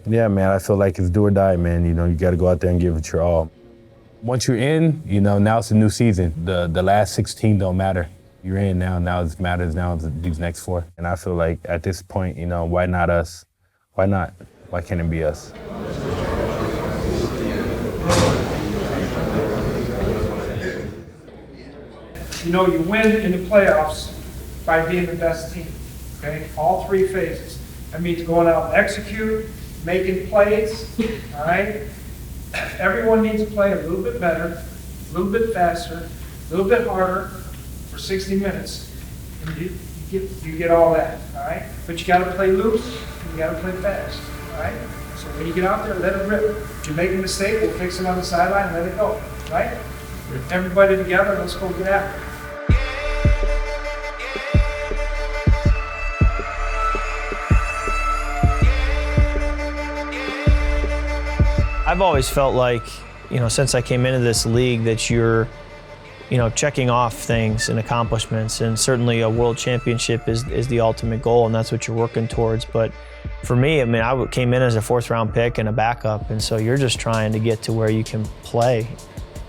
Yeah, man, I feel like it's do or die, man. You know, you got to go out there and give it your all. Once you're in, you know, now it's a new season. The last 16 don't matter. You're in now. Now it matters now these next 4. And I feel like at this point, you know, why not us? Why not? Why can't it be us? You know, you win in the playoffs by being the best team, okay? All 3 phases. That means going out and execute, making plays, all right? Everyone needs to play a little bit better, a little bit faster, a little bit harder for 60 minutes. And you get all that, all right? But you got to play loose, and you got to play fast, all right? So when you get out there, let it rip. If you make a mistake, we'll fix it on the sideline and let it go, right? Everybody together, let's go get after it. I've always felt like, you know, since I came into this league that you're, you know, checking off things and accomplishments, and certainly a world championship is the ultimate goal, and that's what you're working towards. But for me, I mean, I came in as a 4th-round pick and a backup, and so you're just trying to get to where you can play.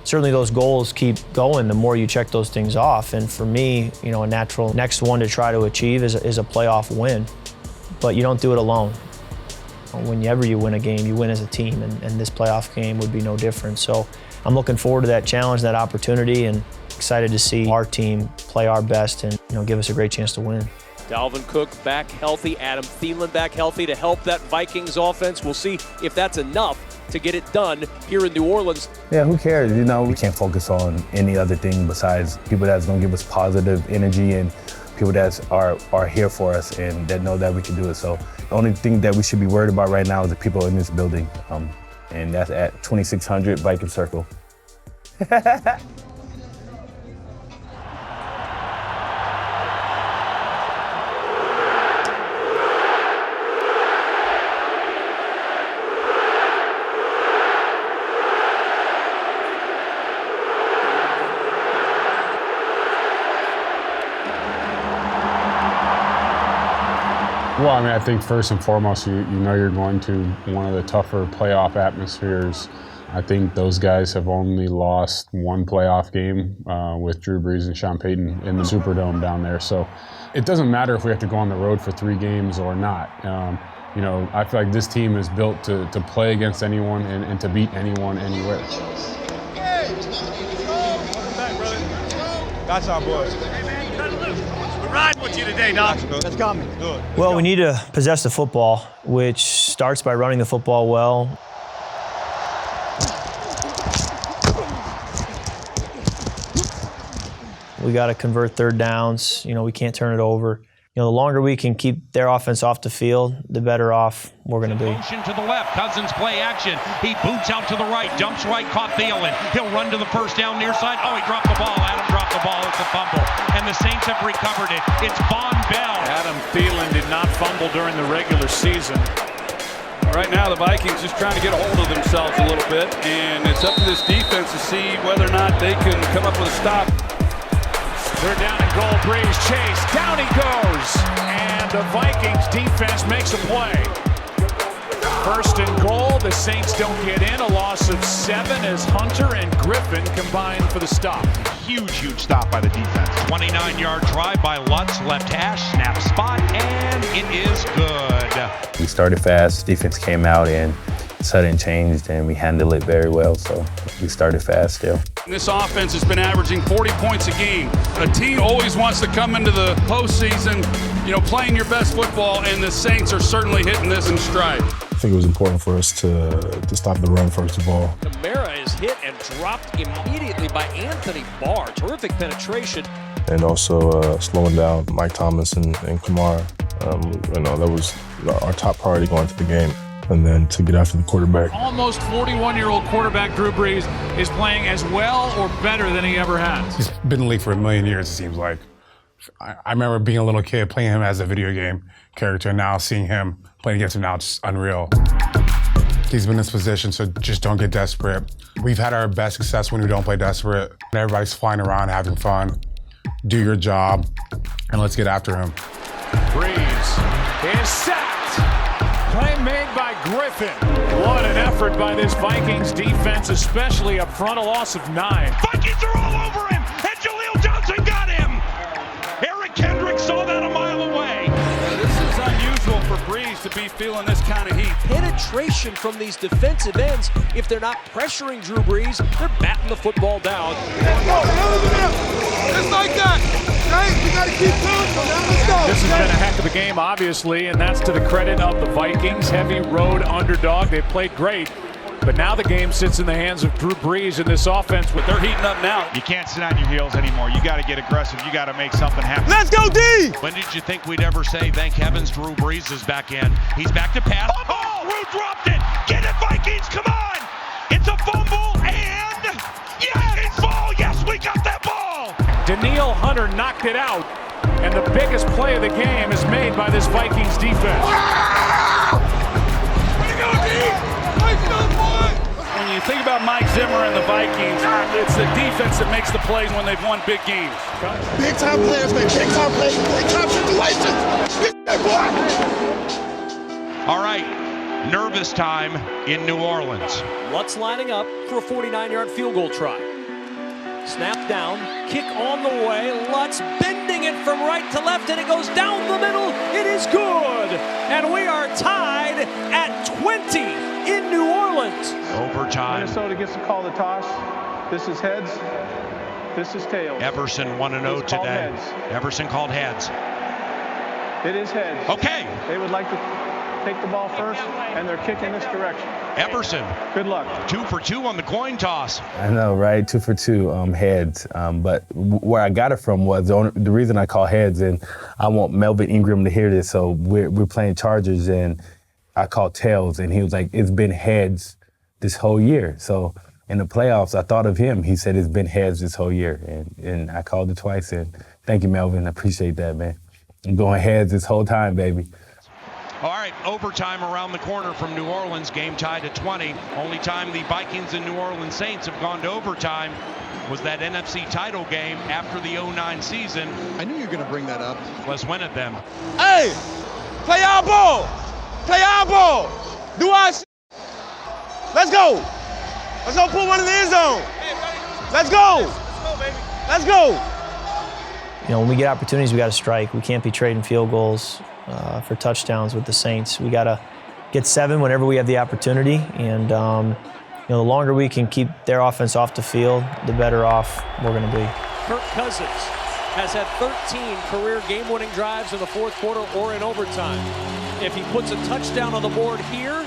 Certainly those goals keep going the more you check those things off, and for me, you know, a natural next one to try to achieve is a playoff win, but you don't do it alone. Whenever you win a game, you win as a team, and this playoff game would be no different. So I'm looking forward to that challenge, that opportunity, and excited to see our team play our best and, you know, give us a great chance to win. Dalvin Cook back healthy, Adam Thielen back healthy to help that Vikings offense. We'll see if that's enough to get it done here in New Orleans. Yeah, who cares? You know, we can't focus on any other thing besides people that's going to give us positive energy and people that are here for us and that know that we can do it. So the only thing that we should be worried about right now is the people in this building, and that's at 2600 Viking Circle. Well, I mean, I think first and foremost, you know you're going to one of the tougher playoff atmospheres. I think those guys have only lost 1 playoff game with Drew Brees and Sean Payton in the Superdome down there. So it doesn't matter if we have to go on the road for 3 games or not. You know, I feel like this team is built to play against anyone and to beat anyone anywhere. Welcome back, brother. That's our boys. Riding with you today, Doc. That's coming. Good. Well, we need to possess the football, which starts by running the football well. We got to convert 3rd downs. You know, we can't turn it over. You know, the longer we can keep their offense off the field, the better off we're going to be. Motion to the left. Cousins play action. He boots out to the right. Dumps right. Caught Thielen. He'll run to the first down near side. Oh, he dropped the ball. Adam dropped the ball. It's a fumble. And the Saints have recovered it. It's Von Bell. Adam Thielen did not fumble during the regular season. Right now, the Vikings just trying to get a hold of themselves a little bit, and it's up to this defense to see whether or not they can come up with a stop. They're down and goal. Breeze chase. Down he goes. And the Vikings defense makes a play. 1st and goal. The Saints don't get in. A loss of 7 as Hunter and Griffin combine for the stop. Huge stop by the defense. 29-yard drive by Lutz. Left hash. Snap spot. And it is good. We started fast. Defense came out and sudden changed, and we handled it very well. So we started fast still. This offense has been averaging 40 points a game. A team always wants to come into the postseason, you know, playing your best football, and the Saints are certainly hitting this in stride. I think it was important for us to stop the run, first of all. Kamara is hit and dropped immediately by Anthony Barr. Terrific penetration. And also slowing down Mike Thomas and Kamara. You know, that was our top priority going into the game. And then to get after the quarterback. Almost 41-year-old quarterback Drew Brees is playing as well or better than he ever has. He's been in the league for a million years, it seems like. I remember being a little kid playing him as a video game character, and now seeing him playing against him now, it's unreal. He's been in this position, so just don't get desperate. We've had our best success when we don't play desperate. Everybody's flying around, having fun. Do your job, and let's get after him. Brees is sacked. Playmaker. made by Griffin. What an effort by this Vikings defense, especially up front, a loss of 9. Vikings are all over him, and Jaleel Johnson got him. Eric Kendrick saw that a mile away. This is unusual for Breeze to be feeling this kind of heat. Penetration from these defensive ends, if they're not pressuring Drew Brees, they're batting the football down. Just like that. Right? We got to keep going. Let's go. This has been a heck of a game, obviously, and that's to the credit of the Vikings. Heavy road underdog. They've played great. But now the game sits in the hands of Drew Brees in this offense. They're heating up now. You can't sit on your heels anymore. You got to get aggressive. You got to make something happen. Let's go, D! When did you think we'd ever say, thank heavens, Drew Brees is back in? He's back to pass. Oh, Drew dropped it. Get it, Vikings. Come on. It's a fumble, and yes, it's ball. Yes, we got that ball. Danielle Hunter knocked it out. And the biggest play of the game is made by this Vikings defense. Way to go, D! Nice go, boy! When you think about Mike Zimmer and the Vikings, it's the defense that makes the plays when they've won big games. Big time players, man. Big time players. Big time situations. Big boy! All right, nervous time in New Orleans. Lutz lining up for a 49-yard field goal try. Snap down, kick on the way. Lutz bending it from right to left, and it goes down the middle. It is good. And we are tied at 20 in New Orleans. Overtime. Minnesota gets to call the toss. This is heads. This is tails. Everson 1-0 today. Everson called heads. It is heads. Okay. They would like to take the ball first, and they're kicking this direction. Everson. Good luck. 2 for 2 on the coin toss. I know, right? 2 for 2 heads. But where I got it from was the reason I call heads, and I want Melvin Ingram to hear this. So we're playing Chargers, and I called tails, and he was like, "It's been heads this whole year." So in the playoffs, I thought of him. He said, "It's been heads this whole year," and I called it twice. And thank you, Melvin. I appreciate that, man. I'm going heads this whole time, baby. All right, overtime around the corner from New Orleans, game tied at 20. Only time the Vikings and New Orleans Saints have gone to overtime was that NFC title game after the 09 season. I knew you were going to bring that up. Let's win it then. Hey! Play our ball! Play our ball! Do our shit! Let's go! Let's go put one in the end zone! Let's go! Let's go! You know, when we get opportunities, we got to strike. We can't be trading field goals for touchdowns with the Saints. We got to get 7 whenever we have the opportunity, and you know, the longer we can keep their offense off the field, the better off we're going to be. Kirk Cousins has had 13 career game-winning drives in the fourth quarter or in overtime. If he puts a touchdown on the board here,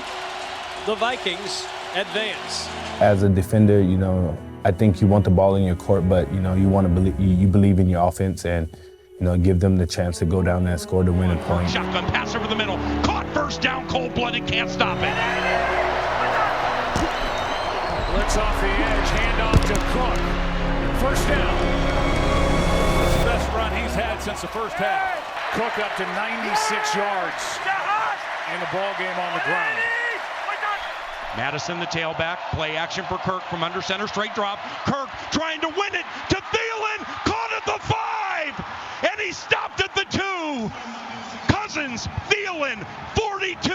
the Vikings advance. As a defender, you know, I think you want the ball in your court, but you know, you want to believe in your offense, and you know, give them the chance to go down there and score the winning point. Shotgun pass over the middle, caught first down, cold-blooded, can't stop it. Blitz off the edge, hand off to Cook. First down. It's the best run he's had since the first half. Cook up to 96 yards in the ball game on the ground. Madison, the tailback, play action for Kirk from under center, straight drop. Kirk trying to win it to Thielen, caught at the 5, and he stopped at the 2. Cousins, Thielen, 42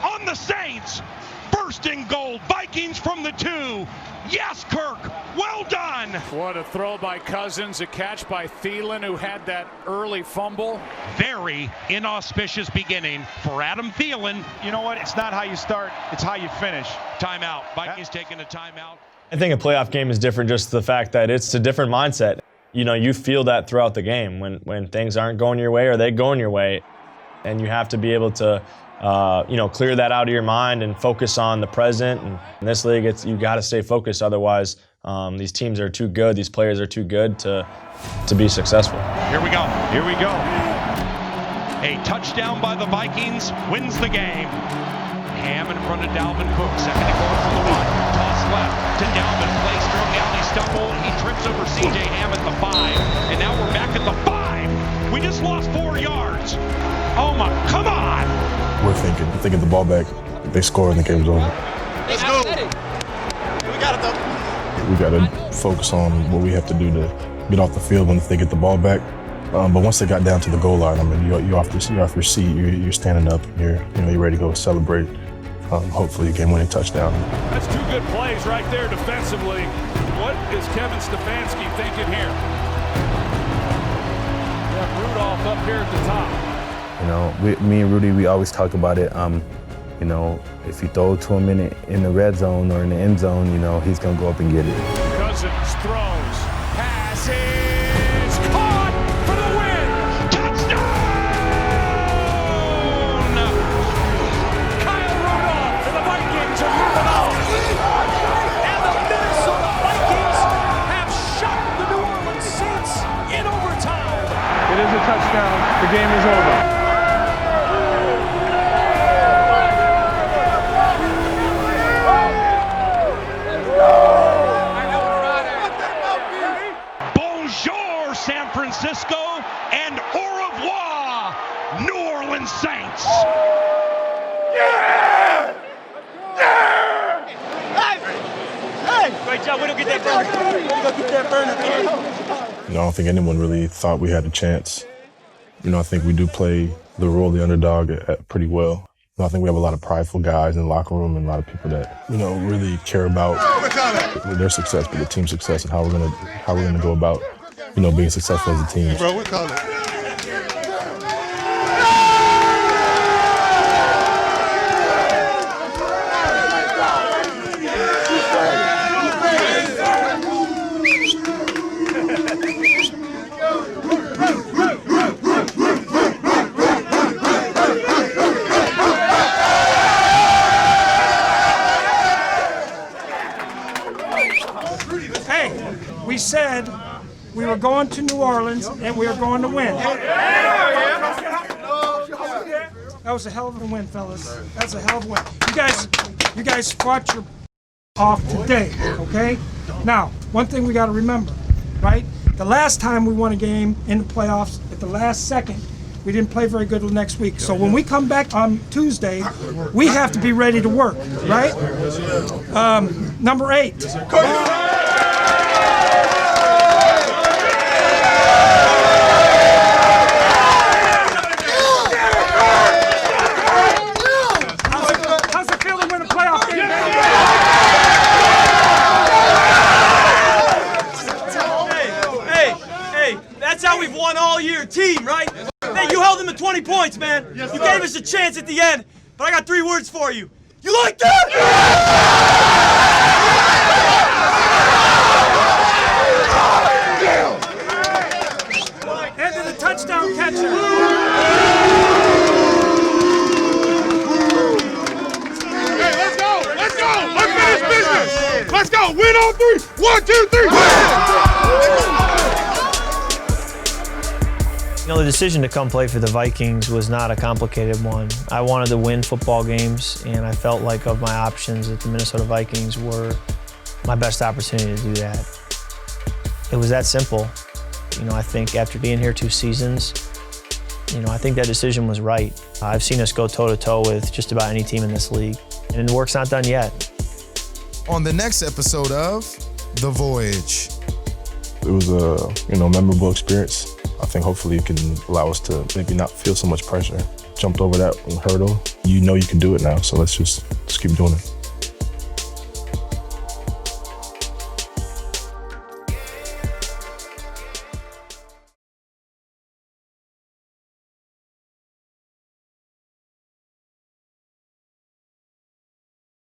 on the Saints. First and goal, Vikings from the 2. Yes, Kirk, well done. What a throw by Cousins, a catch by Thielen, who had that early fumble. Very inauspicious beginning for Adam Thielen. You know what? It's not how you start, it's how you finish. Timeout. Vikings taking a timeout. I think a playoff game is different, just the fact that it's a different mindset. You know, you feel that throughout the game when things aren't going your way or they going your way. And you have to be able to you know, clear that out of your mind and focus on the present. And in this league, you got to stay focused. Otherwise, these teams are too good. These players are too good to be successful. Here we go. Here we go. A touchdown by the Vikings wins the game. Ham in front of Dalvin Cook. Second and goal from the 1. Toss left to Dalvin. Play strung out. He stumbled. He trips over C.J. Ham at the 5. And now we're back at the 5. We just lost 4 yards. Oh my, come on. We're thinking the ball back. They score and the game's over. Let's go. We got it though. We got to focus on what we have to do to get off the field when they get the ball back. But once they got down to the goal line, I mean, you're off your seat. You're standing up. You're ready to go celebrate. hopefully a game-winning touchdown. That's two good plays right there defensively. What is Kevin Stefanski thinking here? Yeah, Rudolph up here at the top. You know, me and Rudy, we always talk about it. You know, if you throw it to him in the red zone or in the end zone, you know, he's going to go up and get it. Cousins throws, passes, caught for the win. Touchdown! Kyle Rudolph and the Vikings are moving on. And the Minnesota Vikings have shot the New Orleans Saints in overtime. It is a touchdown. The game is over. Bonjour, San Francisco, and au revoir, New Orleans Saints. Yeah! Yeah! Hey! Great job. We don't get that burner. We don't get that burner. You know, I don't think anyone really thought we had a chance. You know, I think we do play the role of the underdog pretty well. I think we have a lot of prideful guys in the locker room and a lot of people that, you know, really care about their success, but the team's success and how we're gonna go about, you know, being successful as a team. Bro, we call it. Hey, we said we were going to New Orleans and we were going to win. That was a hell of a win, fellas. That's a hell of a win. You guys fought your off today, okay? Now, one thing we got to remember, right? The last time we won a game in the playoffs, at the last second, we didn't play very good next week. So when we come back on Tuesday, we have to be ready to work, right? Number 8. How's it feel to win a playoff game? Hey, that's how we've won all year, team, right? Hey, you held them to 20 points, man. You gave us a chance at the end, but I got 3 words for you. You like that? And to the touchdown catcher. Hey, let's go! Let's go! Unfinished business! Let's go! Win on 3! 1, 2, 3! You know, the decision to come play for the Vikings was not a complicated one. I wanted to win football games, and I felt like of my options that the Minnesota Vikings were my best opportunity to do that. It was that simple. You know, I think after being here 2 seasons, you know, I think that decision was right. I've seen us go toe-to-toe with just about any team in this league, and the work's not done yet. On the next episode of The Voyage. It was a, you know, memorable experience. I think hopefully it can allow us to maybe not feel so much pressure. Jumped over that hurdle. You know you can do it now, so let's keep doing it.